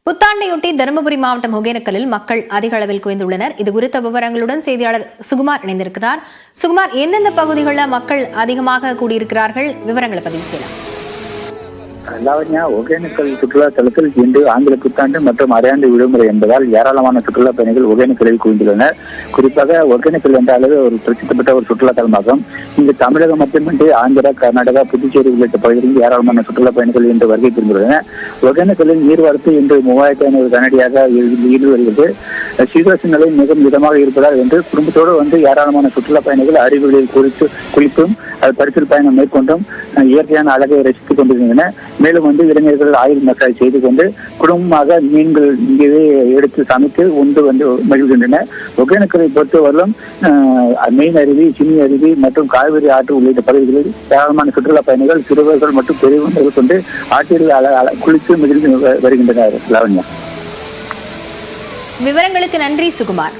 புத்தாண்டையொட்டி தருமபுரி மாவட்டம் ஒகேனக்கலில் மக்கள் அதிக அளவில் குவிந்துள்ளனர். இது குறித்த விவரங்களுடன் செய்தியாளர் சுகுமார் இணைந்திருக்கிறார். சுகுமார், எந்தெந்த பகுதிகளில் மக்கள் அதிகமாக கூடியிருக்கிறார்கள்? விவரங்களை பதிவு செய்யலாம். ஒகேனக்கல் சுற்றுலா தலத்தில் இன்று ஆங்கில புத்தாண்டு மற்றும் அரையாண்டு விடுமுறை என்பதால் ஏராளமான சுற்றுலா பயணிகள் ஒகேனக்கலில் குவிந்துள்ளனர். குறிப்பாக ஒகேனக்கல் என்றாலே ஒரு பிரசித்தி ஒரு சுற்றுலா தலமாகும். இங்கு தமிழகம் மட்டுமின்றி ஆந்திரா, கர்நாடகா, புதுச்சேரி உள்ளிட்ட பகுதிகளில் ஏராளமான சுற்றுலா பயணிகள் இன்று வருகை புரிந்துள்ளனர். ஒகேனக்கலில் நீர்வரத்து இன்று 3500 கனடியாக இருந்து வருகிறது. சீதோஷ நிலை மிக மிதமாக இருப்பதால் என்று குடும்பத்தோடு ஏராளமான சுற்றுலா பயணிகள் அருவிகளில் குளித்தும் பரிசல் பயணம் மேற்கொண்டும் இயற்கையான அழகை ரசித்துக் கொண்டிருந்தனர். மேலும் இளைஞர்கள் ஆயில் மசாஜ் செய்து கொண்டு குடும்பமாக மீன்கள் இங்கேயே எடுத்து சமைத்து உண்டு மகிழ்கின்றனர். ஒகேனக்கலை பொறுத்தவரையிலும் மெயின் அருவி, சின்னி அருவி மற்றும் காவிரி ஆற்று உள்ளிட்ட பகுதிகளில் ஏராளமான சுற்றுலா பயணிகள் சிறுவர்கள் மற்றும் பெரியவர்கள் கொண்டு ஆற்றில் குளித்து மகிழ்ந்து வருகின்றனர். லாவண்யா, விவரங்களுக்கு நன்றி சுகுமார்.